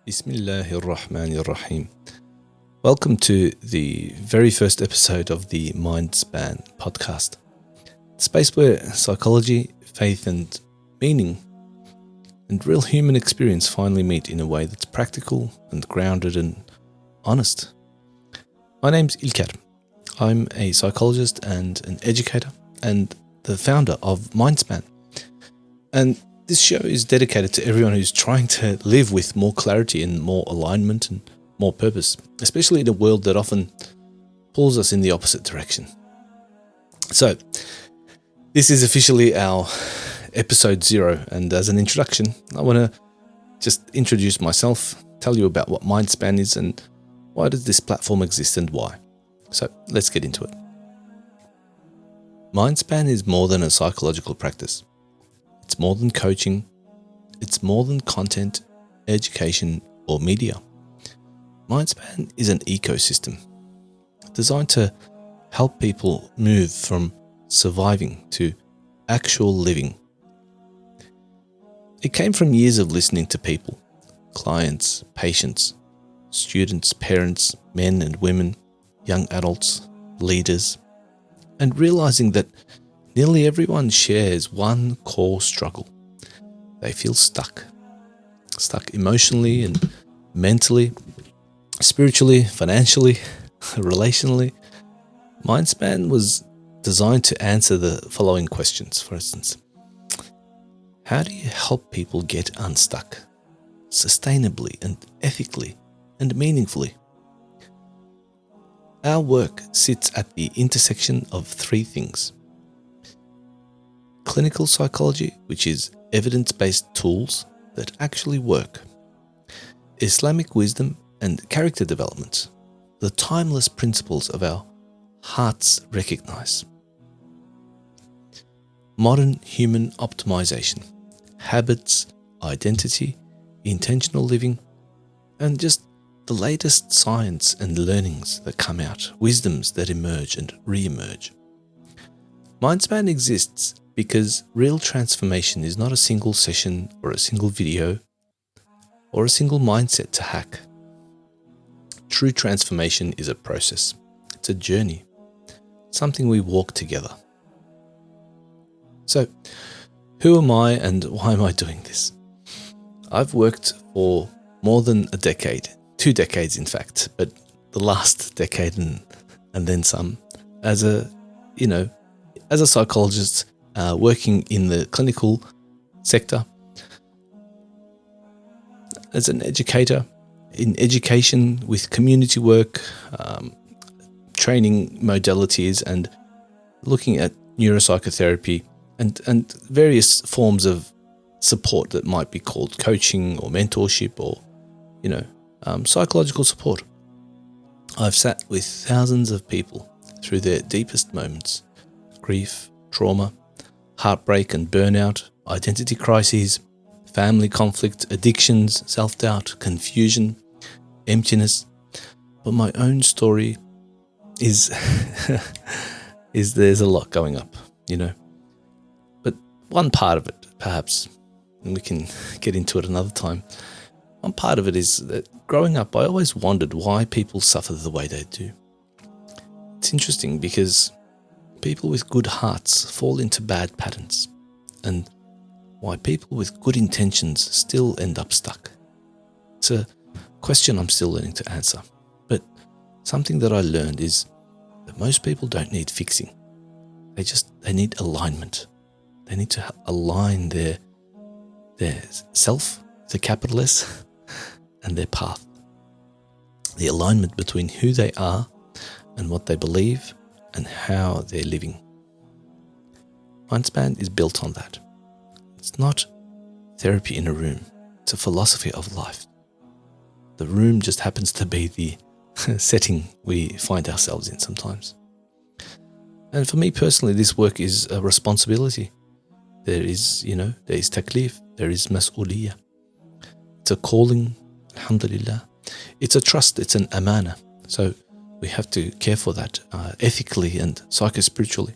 Bismillahirrahmanirrahim. Welcome to the very first episode of the Mindspan Podcast, the space where psychology, faith and meaning and real human experience finally meet in a way that's practical and grounded and honest. My name's Ilker. I'm a psychologist and an educator and the founder of Mindspan. And this show is dedicated to everyone who's trying to live with more clarity and more alignment and more purpose, especially in a world that often pulls us in the opposite direction. So, this is officially our episode 0, and as an introduction, I want to just introduce myself, tell you about what Mindspan is and why does this platform exist and why. So, let's get into it. Mindspan is more than a psychological practice. It's more than coaching, it's more than content, education, or media. Mindspan is an ecosystem designed to help people move from surviving to actual living. It came from years of listening to people, clients, patients, students, parents, men and women, young adults, leaders, and realizing that nearly everyone shares one core struggle. They feel stuck emotionally and mentally, spiritually, financially, relationally. Mindspan was designed to answer the following questions. For instance, how do you help people get unstuck sustainably and ethically and meaningfully? Our work sits at the intersection of 3 things: clinical psychology, which is evidence-based tools that actually work; Islamic wisdom and character development, the timeless principles of our hearts recognize; modern human optimization, habits, identity, intentional living, and just the latest science and learnings that come out, wisdoms that emerge and re-emerge. Mindspan exists because real transformation is not a single session or a single video or a single mindset to hack. True transformation is a process. It's a journey, something we walk together. So, who am I and why am I doing this? I've worked for more than a decade, 2 decades in fact, but the last decade and then some, as a psychologist working in the clinical sector, as an educator, in education with community work, training modalities and looking at neuropsychotherapy and various forms of support that might be called coaching or mentorship or, psychological support. I've sat with thousands of people through their deepest moments: grief, trauma, heartbreak and burnout, identity crises, family conflict, addictions, self-doubt, confusion, emptiness. But my own story is there's a lot going up, But one part of it, perhaps, and we can get into it another time, one part of it is that growing up, I always wondered why people suffer the way they do. It's interesting because people with good hearts fall into bad patterns, and why people with good intentions still end up stuck. It's a question I'm still learning to answer, but something that I learned is that most people don't need fixing. They need alignment. They need to align their self, the capital S, and their path. The alignment between who they are and what they believe and how they're living. Mindspan is built on that. It's not therapy in a room. It's a philosophy of life. The room just happens to be the setting we find ourselves in sometimes. And for me personally, this work is a responsibility. There is taklif, there is mas'uliyah. It's a calling, alhamdulillah. It's a trust, it's an amana. So we have to care for that ethically and psycho-spiritually.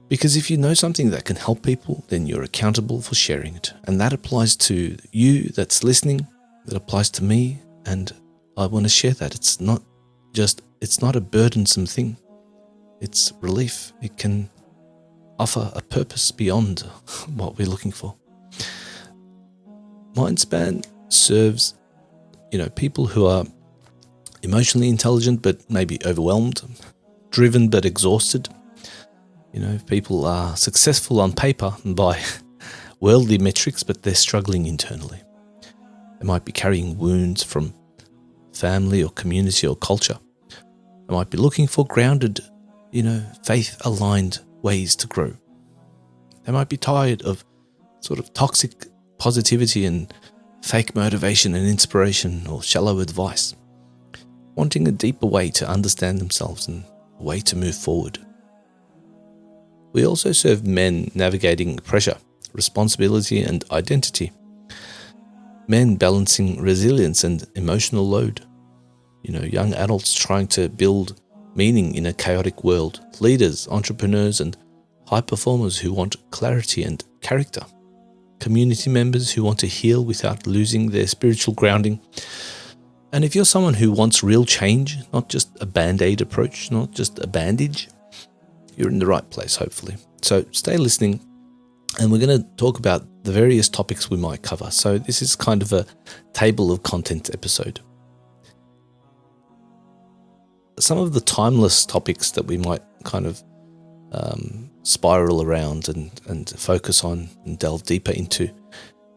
Because if you know something that can help people, then you're accountable for sharing it. And that applies to you that's listening, that applies to me, and I want to share that. It's not a burdensome thing. It's relief. It can offer a purpose beyond what we're looking for. Mindspan serves, people who are emotionally intelligent but maybe overwhelmed, driven but exhausted. If people are successful on paper and by worldly metrics, but they're struggling internally. They might be carrying wounds from family or community or culture. They might be looking for grounded, faith-aligned ways to grow. They might be tired of sort of toxic positivity and fake motivation and inspiration or shallow advice, wanting a deeper way to understand themselves and a way to move forward. We also serve men navigating pressure, responsibility and identity. Men balancing resilience and emotional load. Young adults trying to build meaning in a chaotic world. Leaders, entrepreneurs and high performers who want clarity and character. Community members who want to heal without losing their spiritual grounding. And if you're someone who wants real change, not just a band-aid approach, not just a bandage, you're in the right place, hopefully. So stay listening, and we're going to talk about the various topics we might cover. So this is kind of a table of content episode. Some of the timeless topics that we might kind of spiral around and focus on and delve deeper into,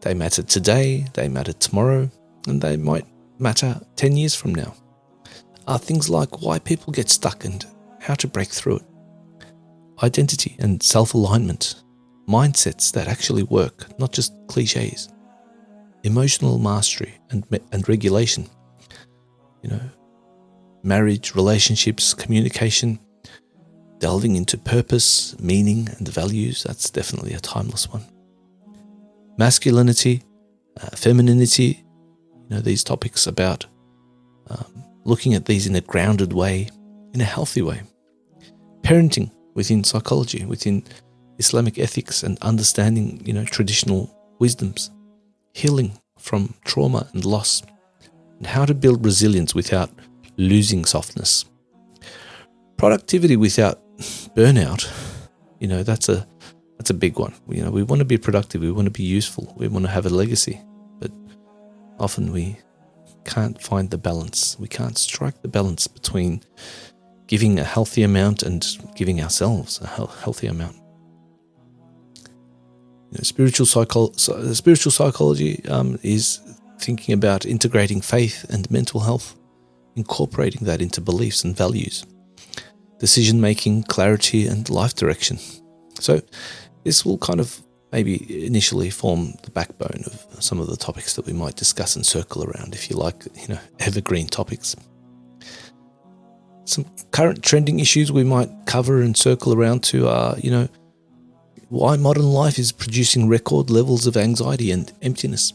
they matter today, they matter tomorrow, and they might matter 10 years from now, are things like why people get stuck and how to break through it. Identity and self-alignment, mindsets that actually work, not just cliches. Emotional mastery and regulation, marriage, relationships, communication, delving into purpose, meaning and values. That's definitely a timeless one. Masculinity, femininity, these topics about looking at these in a grounded way, in a healthy way. Parenting within psychology, within Islamic ethics and understanding, traditional wisdoms. Healing from trauma and loss. And how to build resilience without losing softness. Productivity without burnout, that's a big one. We want to be productive, we want to be useful, we want to have a legacy, but often we can't find the balance. We can't strike the balance between giving a healthy amount and giving ourselves a healthy amount. Spiritual psychology is thinking about integrating faith and mental health, incorporating that into beliefs and values, decision-making, clarity, and life direction. So this will kind of maybe initially form the backbone of some of the topics that we might discuss and circle around, if you like, evergreen topics. Some current trending issues we might cover and circle around to are, why modern life is producing record levels of anxiety and emptiness.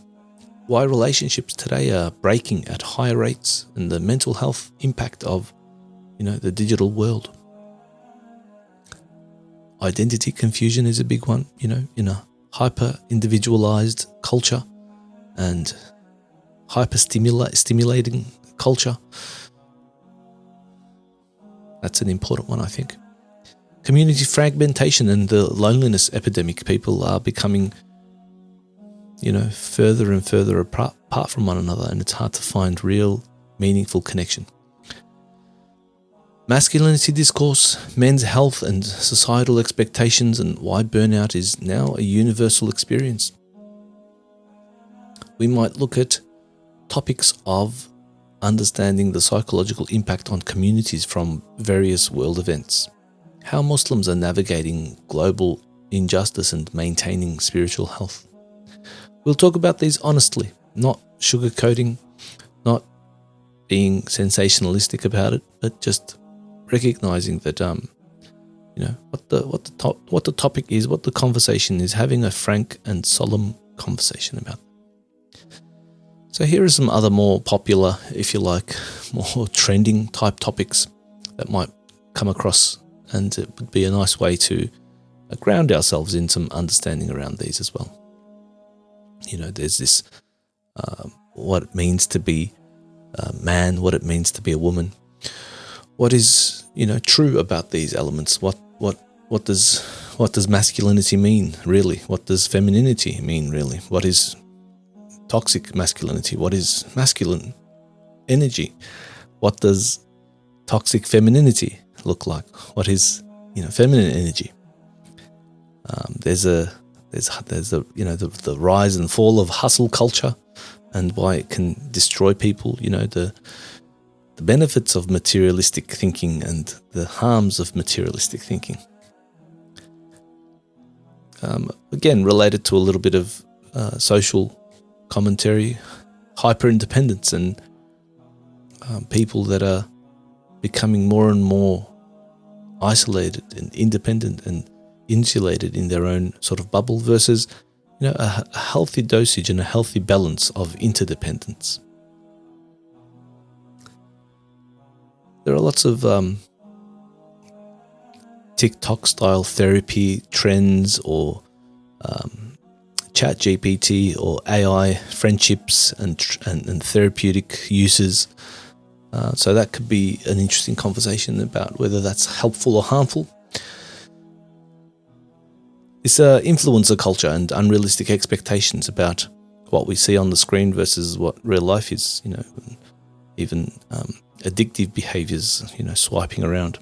Why relationships today are breaking at higher rates, and the mental health impact of, the digital world. Identity confusion is a big one, in a hyper-individualized culture and hyper-stimulating culture. That's an important one, I think. Community fragmentation and the loneliness epidemic. People are becoming, further and further apart from one another, and it's hard to find real, meaningful connection. Masculinity discourse, men's health and societal expectations, and why burnout is now a universal experience. We might look at topics of understanding the psychological impact on communities from various world events, how Muslims are navigating global injustice and maintaining spiritual health. We'll talk about these honestly, not sugarcoating, not being sensationalistic about it, but just recognizing that what the topic is, what the conversation is, having a frank and solemn conversation about. So here are some other more popular, if you like, more trending type topics that might come across, and it would be a nice way to ground ourselves in some understanding around these as well. There's this what it means to be a man, what it means to be a woman. What is, true about these elements? What does masculinity mean, really? What does femininity mean, really? What is toxic masculinity? What is masculine energy? What does toxic femininity look like? What is, feminine energy? There's the rise and fall of hustle culture and why it can destroy people. The benefits of materialistic thinking and the harms of materialistic thinking. Again, related to a little bit of social commentary, hyper-independence and people that are becoming more and more isolated and independent and insulated in their own sort of bubble versus, a healthy dosage and a healthy balance of interdependence. There are lots of TikTok-style therapy trends or chat GPT or AI friendships and therapeutic uses. So that could be an interesting conversation about whether that's helpful or harmful. It's influencer culture and unrealistic expectations about what we see on the screen versus what real life is, even addictive behaviors, swiping around.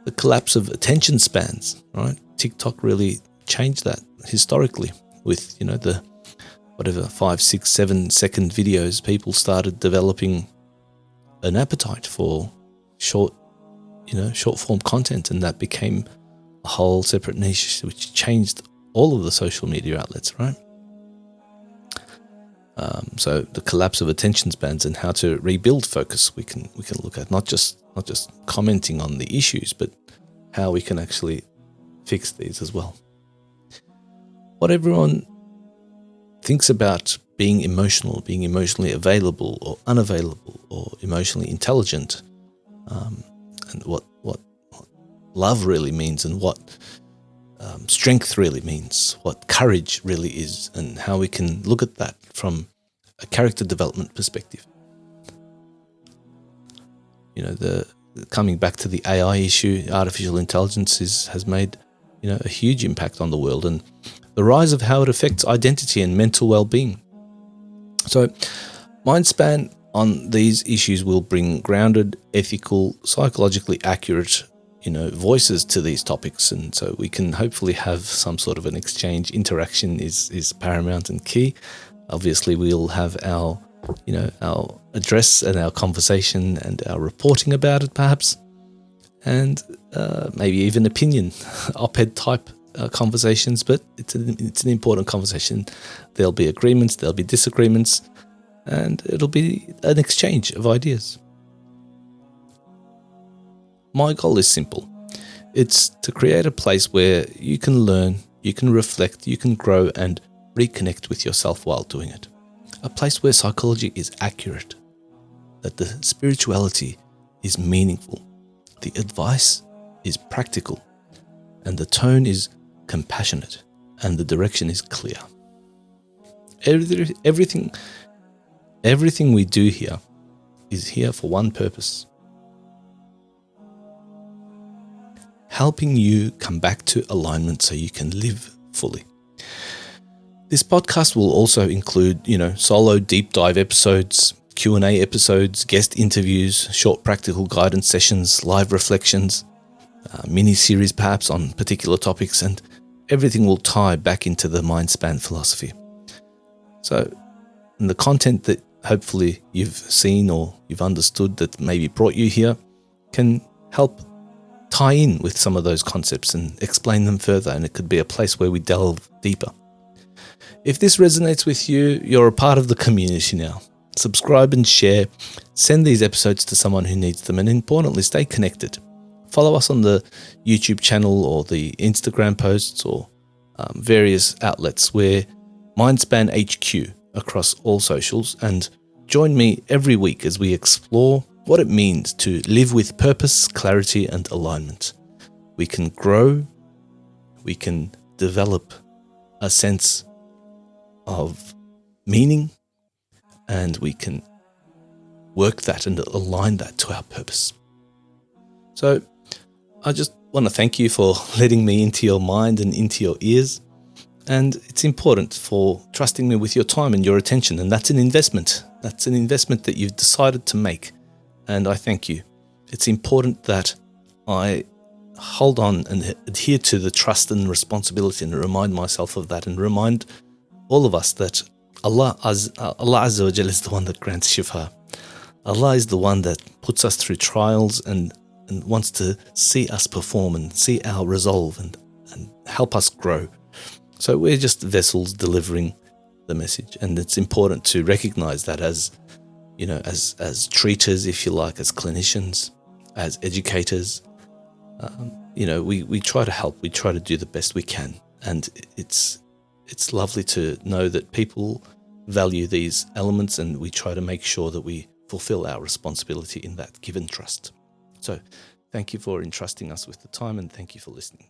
The collapse of attention spans, right? TikTok really changed that historically with, the 5, 6, 7 second videos. People started developing an appetite for short form content, and that became a whole separate niche which changed all of the social media outlets, right? So the collapse of attention spans and how to rebuild focus, we can look at not just commenting on the issues, but how we can actually fix these as well. What everyone thinks about being emotional, being emotionally available or unavailable, or emotionally intelligent, and what love really means, and what strength really means, what courage really is, and how we can look at that from a character development perspective. Coming back to the AI issue, artificial intelligence has made a huge impact on the world, and the rise of how it affects identity and mental well-being. So, Mindspan on these issues will bring grounded, ethical, psychologically accurate voices to these topics, and so we can hopefully have some sort of an exchange. Interaction is paramount and key. Obviously, we'll have our address and our conversation and our reporting about it, perhaps, and maybe even opinion, op-ed type conversations. But it's an important conversation. There'll be agreements, there'll be disagreements, and it'll be an exchange of ideas. My goal is simple. It's to create a place where you can learn, you can reflect, you can grow and reconnect with yourself while doing it. A place where psychology is accurate, that the spirituality is meaningful, the advice is practical, and the tone is compassionate, and the direction is clear. Everything we do here is here for one purpose: helping you come back to alignment so you can live fully. This podcast will also include, solo deep dive episodes, Q&A episodes, guest interviews, short practical guidance sessions, live reflections, mini-series perhaps on particular topics, and everything will tie back into the Mindspan philosophy. So, and the content that hopefully you've seen or you've understood that maybe brought you here can help tie in with some of those concepts and explain them further, and it could be a place where we delve deeper. If this resonates with you, you're a part of the community now. Subscribe and share. Send these episodes to someone who needs them, and importantly, stay connected. Follow us on the YouTube channel or the Instagram posts or various outlets where Mindspan HQ across all socials, and join me every week as we explore what it means to live with purpose, clarity, and alignment. We can grow, we can develop a sense of meaning, and we can work that and align that to our purpose. So I just want to thank you for letting me into your mind and into your ears. And it's important for trusting me with your time and your attention. And that's an investment. That's an investment that you've decided to make. And I thank you. It's important that I hold on and adhere to the trust and responsibility and remind myself of that and remind all of us that Allah Azza wa Jal is the one that grants shifa. Allah is the one that puts us through trials and wants to see us perform and see our resolve and help us grow. So we're just vessels delivering the message, and it's important to recognize that as treaters, if you like, as clinicians, as educators. We try to help. We try to do the best we can, and it's lovely to know that people value these elements, and we try to make sure that we fulfill our responsibility in that given trust. So thank you for entrusting us with the time, and thank you for listening.